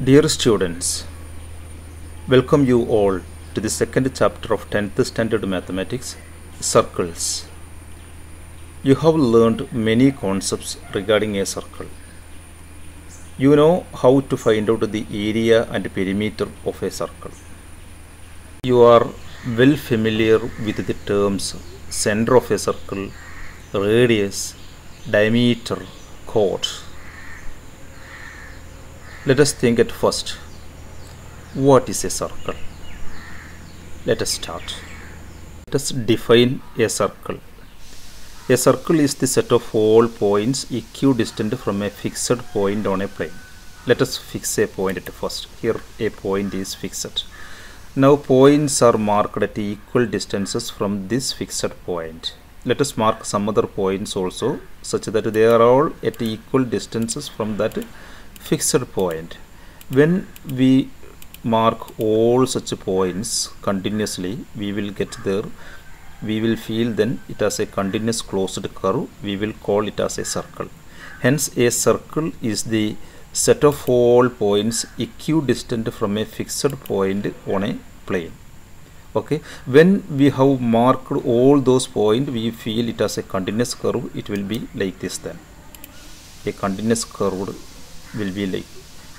Dear students, welcome you all to the second chapter of 10th Standard Mathematics, Circles. You have learned many concepts regarding a circle. You know how to find out the area and perimeter of a circle. You are well familiar with the terms center of a circle, radius, diameter, chord. Let us think at first. What is a circle? Let us start. Let us define a circle. A circle is the set of all points equidistant from a fixed point on a plane. Let us fix a point at first. Here a point is fixed. Now points are marked at equal distances from this fixed point. Let us mark some other points also such that they are all at equal distances from that fixed point. When we mark all such points continuously, we will feel then it as a continuous closed curve. We will call it as a circle. Hence a circle is the set of all points equidistant from a fixed point on a plane. Okay, when we have marked all those points, we feel it as a continuous curve. It will be like this then. A continuous curve will be like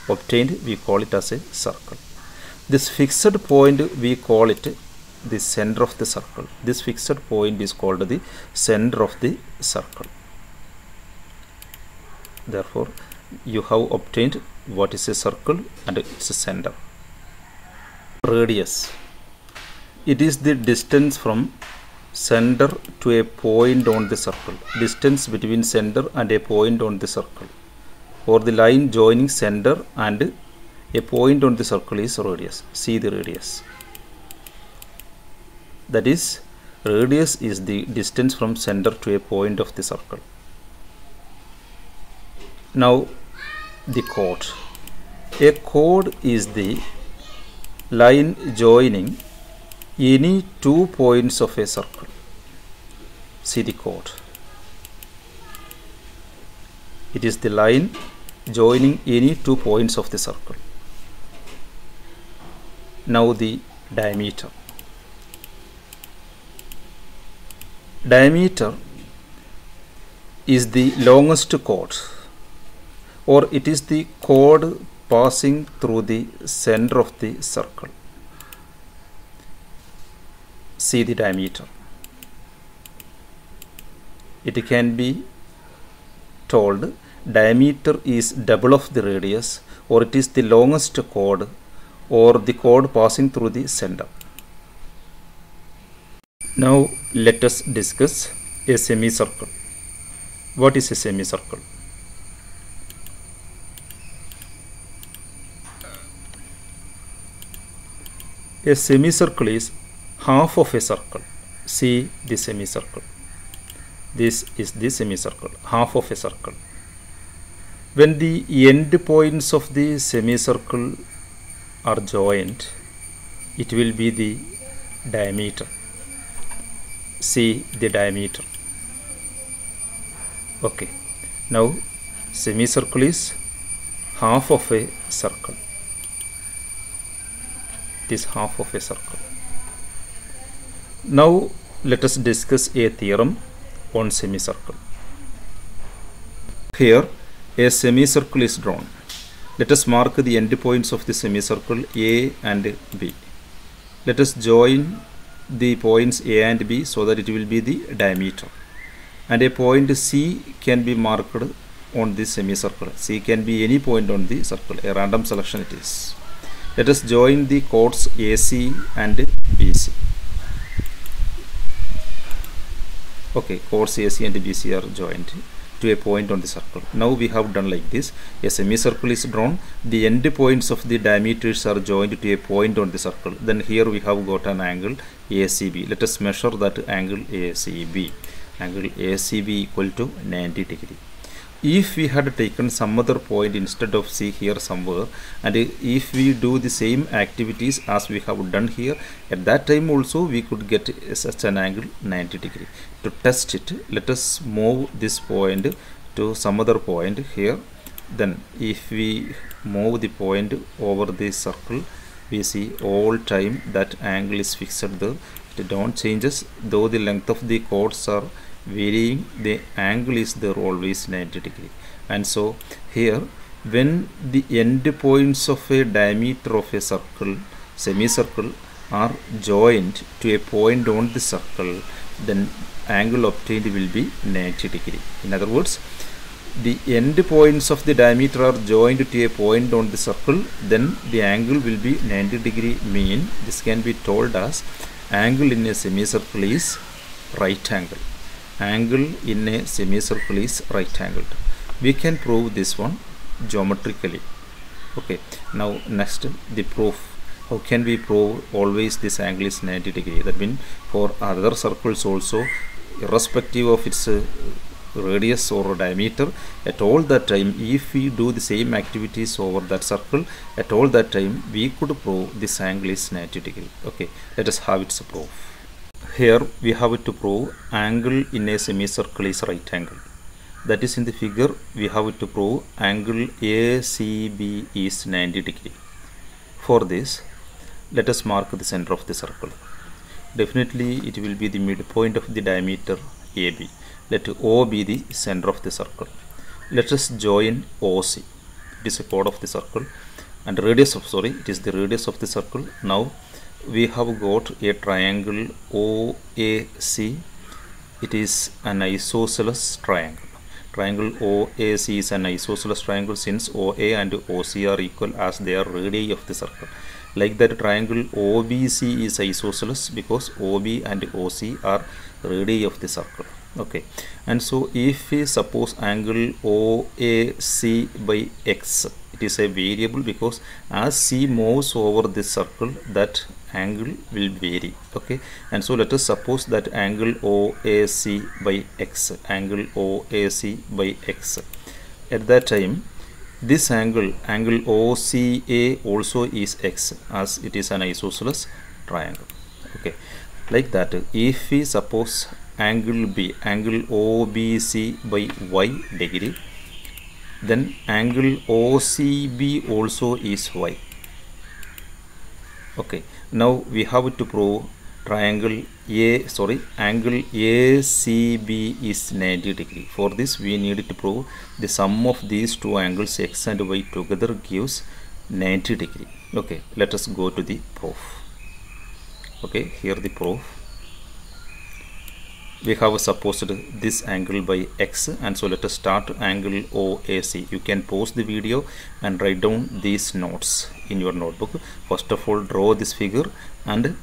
obtained, we call it as a circle. This fixed point, we call it the center of the circle. This fixed point is called the center of the circle. Therefore, you have obtained what is a circle and its center. Radius. It is the distance from center to a point on the circle. Distance between center and a point on the circle, or the line joining center and a point on the circle, is radius. See the radius. That is, radius is the distance from center to a point of the circle. Now the chord. A chord is the line joining any two points of a circle. See the chord. It is the line joining any two points of the circle. Now the diameter. Diameter is the longest chord, or it is the chord passing through the center of the circle. See the diameter. It can be told diameter is double of the radius, or it is the longest chord, or the chord passing through the center. Now let us discuss a semicircle. What is a semicircle? A semicircle is half of a circle. See the semicircle. This is the semicircle, half of a circle. When the end points of the semicircle are joined, it will be the diameter. See the diameter. Okay. Now semicircle is half of a circle. It is half of a circle. Now let us discuss a theorem on semicircle. Here a semicircle is drawn. Let us mark the endpoints of the semicircle A and B. Let us join the points A and B so that it will be the diameter. And a point C can be marked on the semicircle. C can be any point on the circle. A random selection it is. Let us join the chords AC and BC. Okay, chords AC and BC are joined to a point on the circle. Now we have done like this. A semicircle is drawn. The end points of the diameters are joined to a point on the circle. Then here we have got an angle ACB. Let us measure that angle ACB. Angle ACB equal to 90 degree. If we had taken some other point instead of C here somewhere, and if we do the same activities as we have done here, at that time also we could get such an angle 90 degree. To test it, let us move this point to some other point here. Then if we move the point over the circle, we see all time that angle is fixed there. It don't changes, though the length of the chords are varying, the angle is there always 90 degree. And so here, when the end points of a diameter of a circle, semicircle, are joined to a point on the circle, then angle obtained will be 90 degree. In other words, the end points of the diameter are joined to a point on the circle, then the angle will be 90 degree. Mean this can be told as angle in a semicircle is right angle. Angle in a semicircle is right angled. We can prove this one geometrically. Okay, now next, the proof. How can we prove always this angle is 90 degree? That means for other circles also, irrespective of its radius or diameter, at all that time, if we do the same activities over that circle, at all that time we could prove this angle is 90 degree. Okay, let us have its proof. Here we have to prove angle in a semicircle is right angle. That is, in the figure we have to prove angle ACB is 90 degree. For this, let us mark the center of the circle. Definitely it will be the midpoint of the diameter AB. Let O be the center of the circle. Let us join OC. It is a chord of the circle, and radius of, it is the radius of the circle. Now we have got a triangle OAC. It is an isosceles triangle. Triangle OAC is an isosceles triangle since OA and OC are equal as they are radii of the circle. Like that, triangle OBC is isosceles because OB and OC are radii of the circle. Okay, and so if we suppose angle OAC by X, it is a variable because as C moves over this circle, that angle will vary. Okay, and so let us suppose that angle OAC by X, angle OAC by X. At that time, this angle OCA also is X, as it is an isosceles triangle. Okay, like that, if we suppose angle B, angle OBC by Y degree, then angle OCB also is Y. Okay, now we have to prove angle ACB is 90 degree. For this we need to prove the sum of these two angles X and Y together gives 90 degree. Okay, let us go to the proof. Okay, here the proof. We have supposed this angle by X, and so let us start angle OAC. You can pause the video and write down these notes in your notebook. First of all, draw this figure and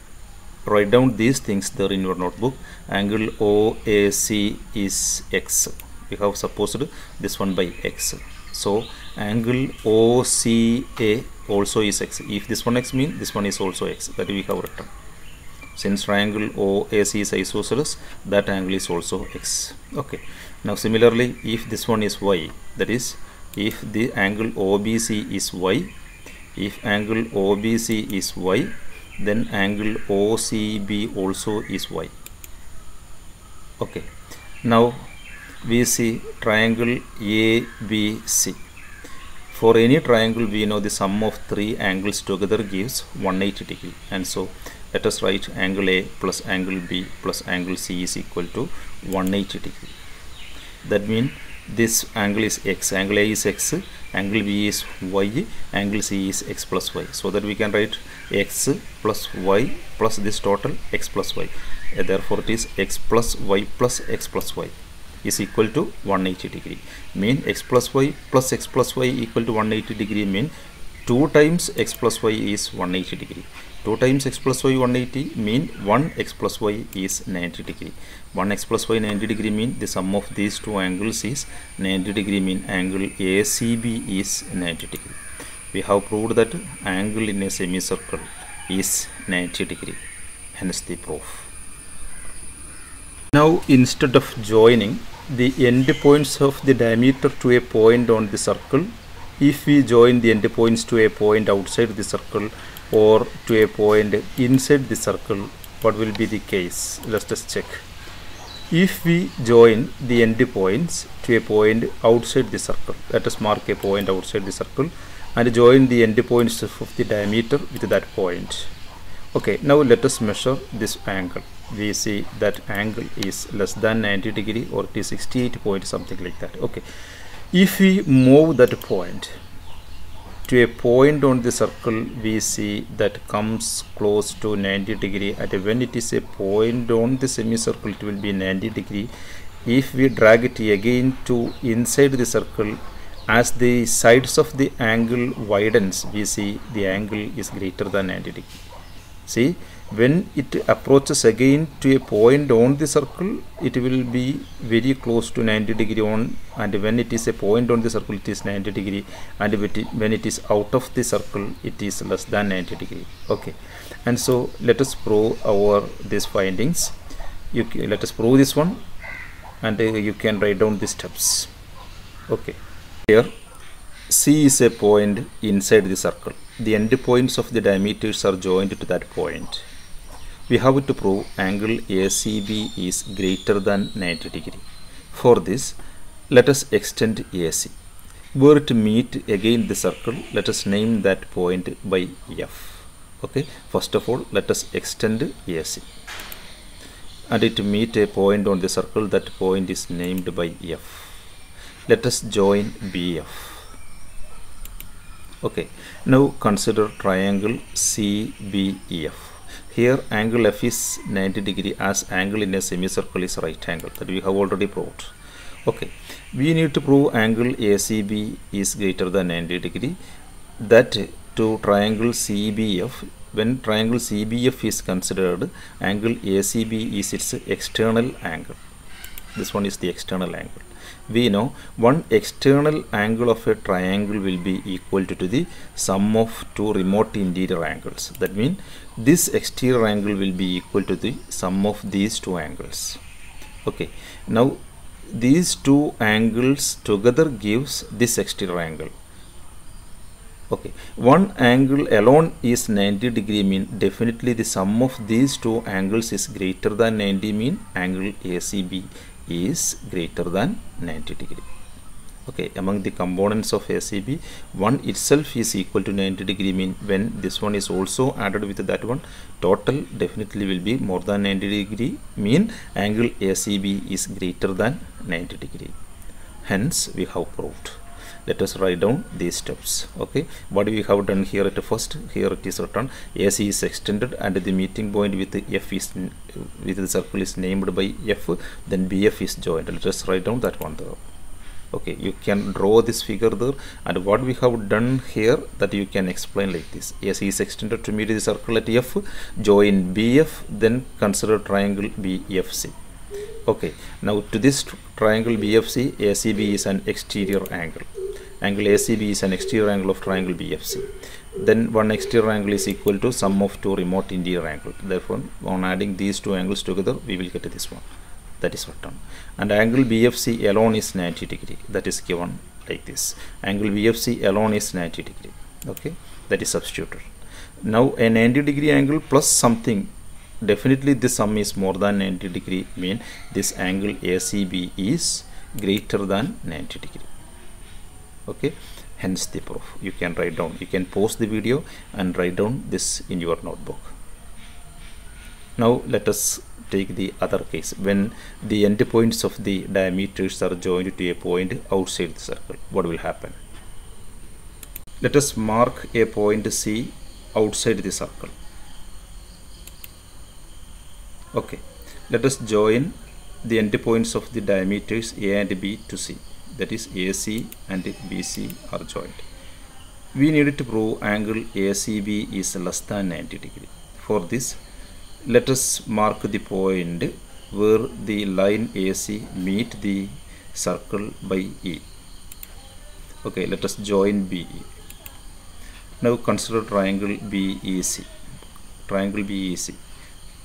write down these things there in your notebook. Angle OAC is X. We have supposed this one by X. So angle OCA also is X. If this one X means this one is also X. That we have written. Since triangle OAC is isosceles, that angle is also X. Okay. Now similarly, if this one is Y, that is, if the angle OBC is Y, if angle OBC is Y, then angle OCB also is Y. Okay. Now we see triangle ABC. For any triangle, we know the sum of three angles together gives 180 degree, and so let us write angle A plus angle B plus angle C is equal to 180 degree. That means this angle is X, angle A is X, angle B is Y, angle C is X plus Y. So that we can write X plus Y plus this total X plus Y. Therefore it is X plus Y plus X plus Y is equal to 180 degree. Mean X plus Y plus X plus Y equal to 180 degree mean 2 times X plus Y is 180 degree. 2 times X plus Y 180 mean 1 X plus Y is 90 degree. 1 X plus Y 90 degree mean the sum of these two angles is 90 degree mean angle ACB is 90 degree. We have proved that angle in a semicircle is 90 degree. Hence the proof. Now instead of joining the end points of the diameter to a point on the circle, if we join the end points to a point outside the circle or to a point inside the circle, what will be the case? Let's just check. If we join the end points to a point outside the circle, let us mark a point outside the circle, and join the endpoints of the diameter with that point. Okay, now let us measure this angle. We see that angle is less than 90 degree, or it is 68 point, something like that. Okay, if we move that point to a point on the circle, we see that comes close to 90 degree, and when it is a point on the semicircle, it will be 90 degree. If we drag it again to inside the circle, as the sides of the angle widens, we see the angle is greater than 90 degree. See, when it approaches again to a point on the circle, it will be very close to 90 degree on, and when it is a point on the circle, it is 90 degree, and when it is out of the circle, it is less than 90 degree. Okay, and so let us prove these findings. Let us prove this one, and you can write down the steps. Okay, here C is a point inside the circle. The endpoints of the diameters are joined to that point. We have to prove angle ACB is greater than 90 degree. For this, let us extend AC. Where it meet again the circle, let us name that point by F. Okay, first of all, let us extend AC. And it meet a point on the circle, that point is named by F. Let us join BF. Okay, now consider triangle CBEF. Here angle F is 90 degree, as angle in a semicircle is right angle, that we have already proved. Okay, we need to prove angle ACB is greater than 90 degree. That to triangle CBF, when triangle CBF is considered, angle ACB is its external angle. This one is the external angle. We know one external angle of a triangle will be equal to the sum of two remote interior angles. That means this exterior angle will be equal to the sum of these two angles. Okay, now these two angles together gives this exterior angle. Okay, one angle alone is 90 degree, mean definitely the sum of these two angles is greater than 90, mean angle ACB is greater than 90 degree. Okay, among the components of ACB, one itself is equal to 90 degree, mean when this one is also added with that one, total definitely will be more than 90 degree, mean angle ACB is greater than 90 degree. Hence we have proved. Let us write down these steps. Okay, what we have done here at first, here it is written AC is extended and the meeting point with the F is with the circle is named by F, then BF is joined. Let us write down that one there. Okay, you can draw this figure there, and what we have done here, that you can explain like this: AC is extended to meet the circle at F, join BF, then consider triangle BFC. Okay, now to this triangle BFC, ACB is an exterior angle. Angle ACB is an exterior angle of triangle BFC. Then one exterior angle is equal to sum of two remote interior angles. Therefore, on adding these two angles together, we will get this one. That is written. And angle BFC alone is 90 degree. That is given like this. Angle BFC alone is 90 degree. Okay, that is substituted. Now a 90 degree angle plus something, definitely this sum is more than 90 degree, mean this angle ACB is greater than 90 degree. Okay, hence the proof. You can write down, you can pause the video and write down this in your notebook. Now let us take the other case, when the endpoints of the diameters are joined to a point outside the circle. What will happen? Let us mark a point C outside the circle. Okay, let us join the endpoints of the diameters A and B to C. That is AC and BC are joined. We need to prove angle ACB is less than 90 degree. For this, let us mark the point where the line AC meet the circle by E. Okay, let us join BE. Now consider triangle BEC. Triangle BEC.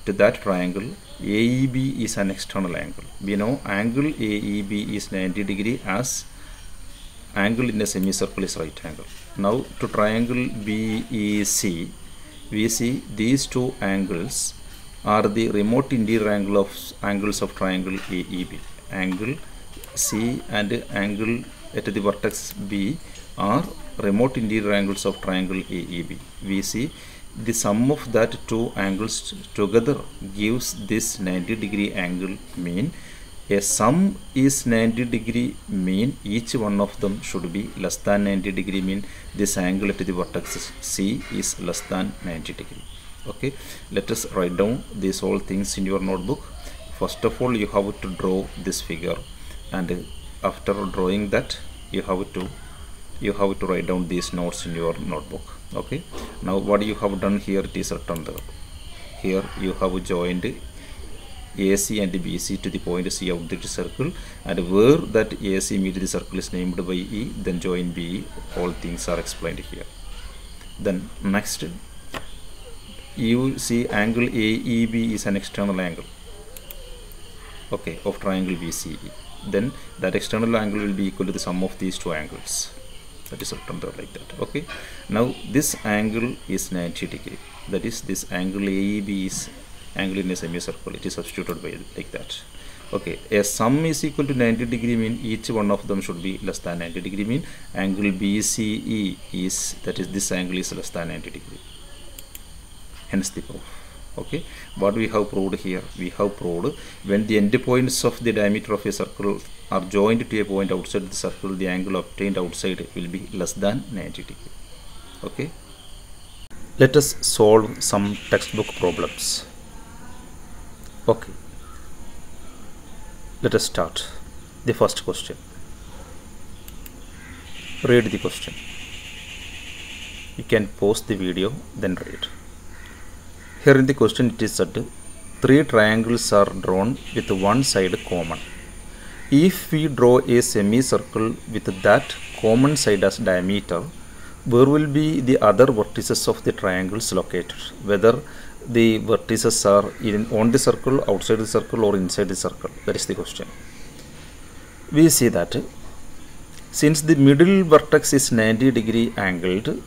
To that triangle, AEB is an external angle. We know angle AEB is 90 degree, as angle in a semicircle is right angle. Now to triangle BEC, we see these two angles are the remote interior angles of triangle AEB. Angle C and angle at the vertex B are remote interior angles of triangle AEB. We see the sum of that two angles together gives this 90-degree angle mean. A sum is 90-degree mean each one of them should be less than 90-degree mean this angle at the vertex C is less than 90-degree. Okay, let us write down these all things in your notebook. First of all, you have to draw this figure, and after drawing that you have to write down these notes in your notebook. Okay, now what you have done here, it is written there. Here you have joined AC and BC to the point C of the circle, and where that AC meet the circle is named by E, then join BE. All things are explained here. Then next, you see angle AEB is an external angle, okay, of triangle BCE. Then that external angle will be equal to the sum of these two angles. That is written there like that. Okay, now this angle is 90-degree. That is, this angle AEB is angle in a semicircle. It is substituted by like that. Okay, a sum is equal to 90-degree mean each one of them should be less than 90-degree mean angle BCE is, that is, this angle is less than 90-degree. Hence the proof. Okay, what we have proved here, we have proved when the endpoints of the diameter of a circle are joined to a point outside the circle, the angle obtained outside will be less than 90-degree. Okay, let us solve some textbook problems. Okay, let us start. The first question. Read the question. You can pause the video, then read. Here in the question it is said, three triangles are drawn with one side common. If we draw a semicircle with that common side as diameter, where will be the other vertices of the triangles located? Whether the vertices are on the circle, outside the circle, or inside the circle? That is the question. We see that since the middle vertex is 90-degree angled,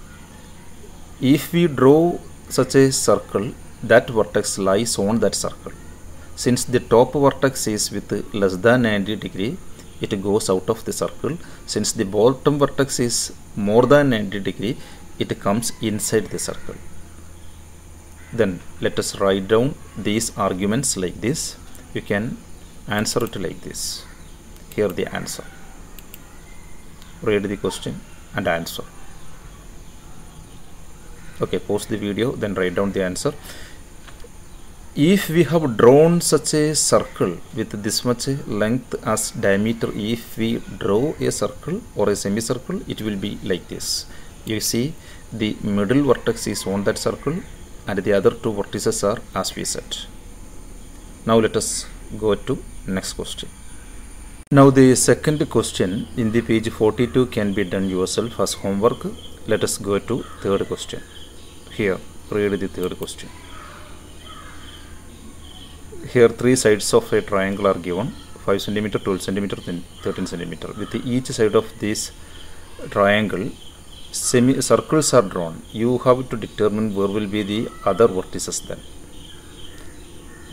if we draw such a circle, that vertex lies on that circle. Since the top vertex is with less than 90-degree, it goes out of the circle. Since the bottom vertex is more than 90-degree, it comes inside the circle. Then let us write down these arguments like this. You can answer it like this. Here the answer. Read the question and answer. Okay, pause the video, then write down the answer. If we have drawn such a circle with this much length as diameter, if we draw a circle or a semicircle, it will be like this. You see the middle vertex is on that circle and the other two vertices are as we said. Now let us go to next question. Now the second question in the page 42 can be done yourself as homework. Let us go to third question. Here, read the third question. Here three sides of a triangle are given, 5 cm, 12 cm, 13 cm. With each side of this triangle, semicircles are drawn. You have to determine where will be the other vertices then.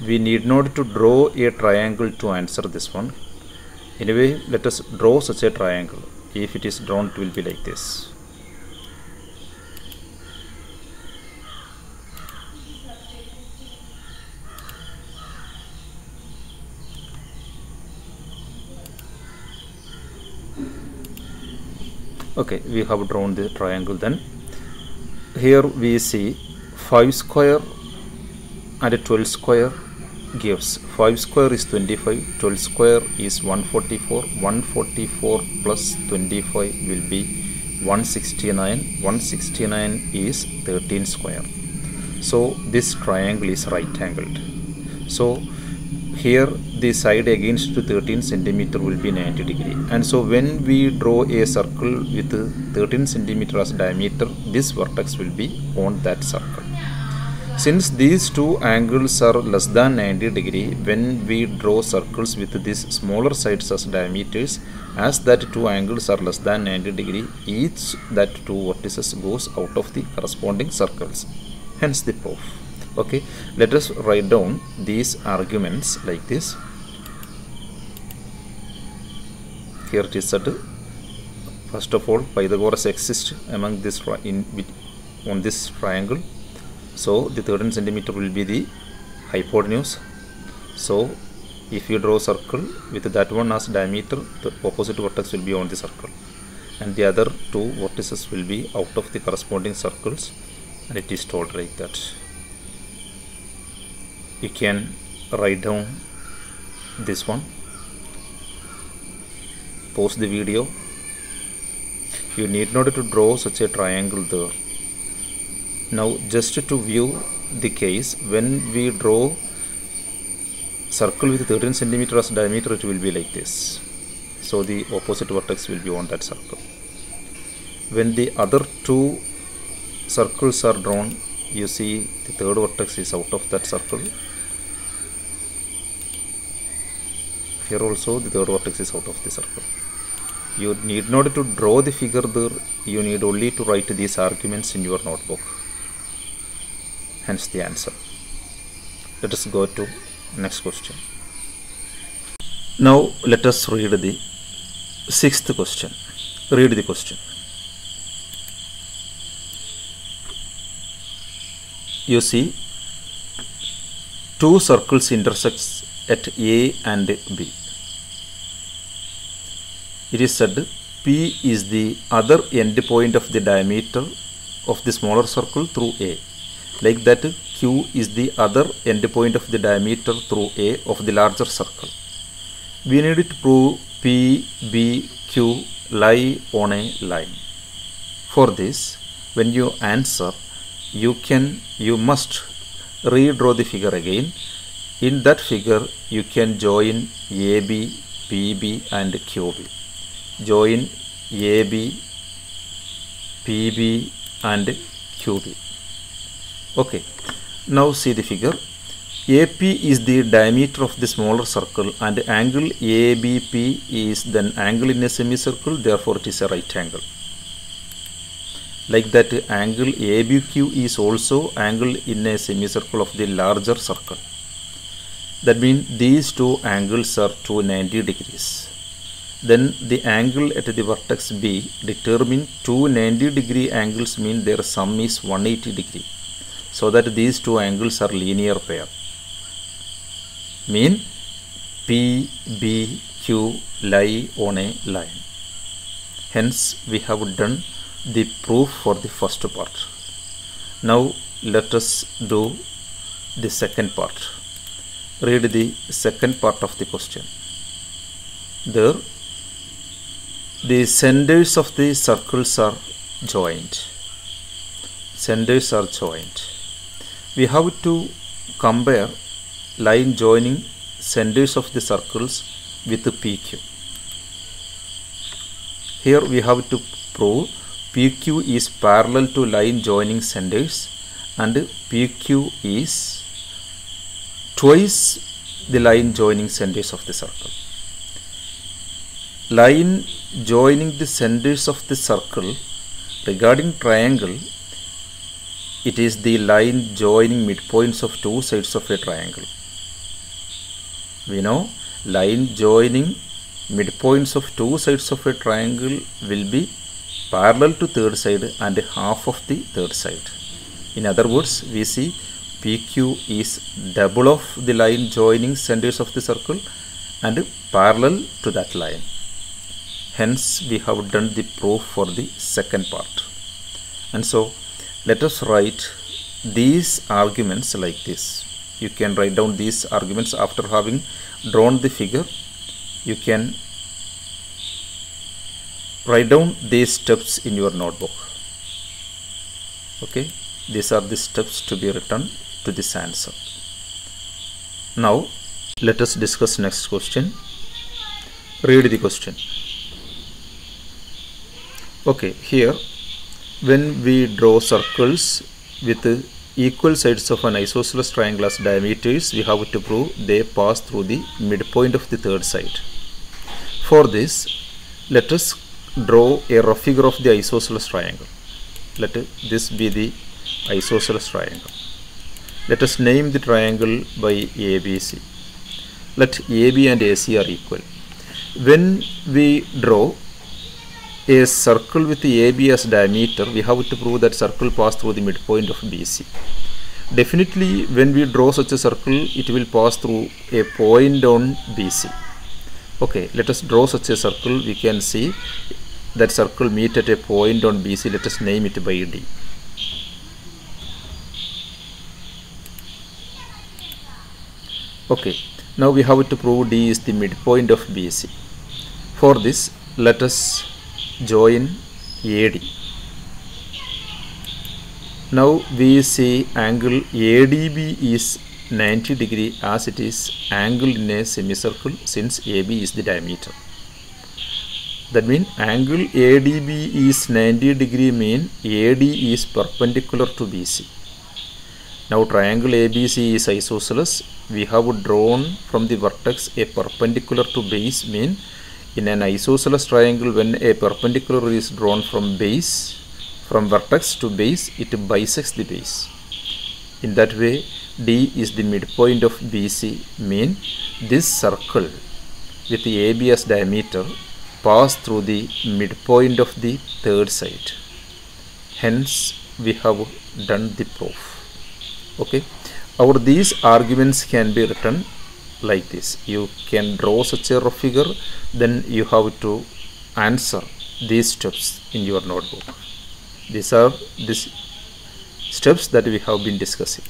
We need not to draw a triangle to answer this one. Anyway, let us draw such a triangle. If it is drawn, it will be like this. Okay, we have drawn the triangle then. Here we see 5 square and 12 square gives 5 square is 25, 12 square is 144, 144 plus 25 will be 169, 169 is 13 square. So this triangle is right angled. So here the side against 13 centimeter will be 90 degree, and so when we draw a circle with 13 centimeter as diameter, this vertex will be on that circle. Since these two angles are less than 90 degree, when we draw circles with these smaller sides as diameters, as that two angles are less than 90 degree, each that two vertices goes out of the corresponding circles. Hence the proof. Okay, let us write down these arguments like this. Here it is said First of all, Pythagoras exists among this on this triangle. So the 13 centimeter will be the hypotenuse. So if you draw a circle with that one as diameter, the opposite vertex will be on the circle, and the other two vertices will be out of the corresponding circles, and it is told like that. You can write down this one. Pause the video. You need not to draw such a triangle there. Now just to view the case, when we draw circle with 13 centimeter as diameter, it will be like this. So the opposite vertex will be on that circle. When the other two circles are drawn, you see the third vertex is out of that circle. Here also the third vertex is out of the circle. You need not to draw the figure there, you need only to write these arguments in your notebook. Hence the answer. Let us go to next question. Now let us read the sixth question. Read the question. You see, two circles intersect at A and B. It is said P is the other end point of the diameter of the smaller circle through A. Like that, Q is the other end point of the diameter through A of the larger circle. We need to prove P, B, Q lie on a line. For this, when you answer, you must redraw the figure again. In that figure, you can join AB, PB and QB. Join AB, PB and QB. Okay, now see the figure. AP is the diameter of the smaller circle, and angle ABP is then angle in a semicircle, therefore it is a right angle. Like that, angle ABQ is also angle in a semicircle of the larger circle. That means these two angles are 290 degrees. Then the angle at the vertex B determine 290-degree angles mean their sum is 180 degree. So that these two angles are linear pair. Mean P, B, Q lie on a line. Hence we have done the proof for the first part. Now let us do the second part. Read the second part of the question. There, the centers of the circles are joined. Centers are joined. We have to compare line joining centers of the circles with the PQ. Here we have to prove PQ is parallel to line joining centers and PQ is twice the line joining centers of the circle. Line joining the centers of the circle regarding triangle, it is the line joining midpoints of two sides of a triangle. We know line joining midpoints of two sides of a triangle will be parallel to third side and half of the third side. In other words, we see PQ is double of the line joining centers of the circle and parallel to that line. Hence we have done the proof for the second part. And so let us write these arguments like this. You can write down these arguments after having drawn the figure. You can write down these steps in your notebook. Okay, these are the steps to be written to this answer. Now let us discuss next question. Read the question. Okay, here when we draw circles with equal sides of an isosceles triangle as diameters, we have to prove they pass through the midpoint of the third side. For this, let us draw a rough figure of the isosceles triangle. Let this be the isosceles triangle. Let us name the triangle by ABC. Let AB and AC are equal. When we draw a circle with AB as diameter, we have to prove that circle pass through the midpoint of BC. Definitely when we draw such a circle, it will pass through a point on BC. Okay, let us draw such a circle. We can see that circle meet at a point on BC. Let us name it by D. Okay, now we have to prove D is the midpoint of BC. For this, let us join AD. Now we see angle ADB is 90 degree as it is angled in a semicircle since AB is the diameter. That means angle ADB is 90 degree mean AD is perpendicular to BC. Now triangle ABC is isosceles. We have drawn from the vertex a perpendicular to base mean in an isosceles triangle when a perpendicular is drawn from base, from vertex to base, it bisects the base. In that way, D is the midpoint of BC mean this circle with the AB as diameter pass through the midpoint of the third side. Hence, we have done the proof. Okay, these arguments can be written like this. You can draw such a rough figure, then you have to answer these steps in your notebook. These are these steps that we have been discussing.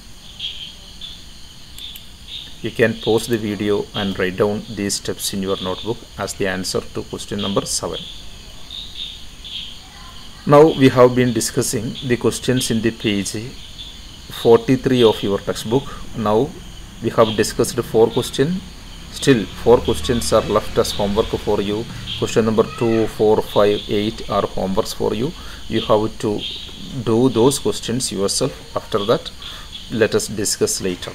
You can pause the video and write down these steps in your notebook as the answer to question number 7. Now we have been discussing the questions in the page 43 of your textbook. Now we have discussed 4 questions. Still 4 questions are left as homework for you. Question number 2, 4, 5, 8 are homeworks for you. You have to do those questions yourself. After that, let us discuss later.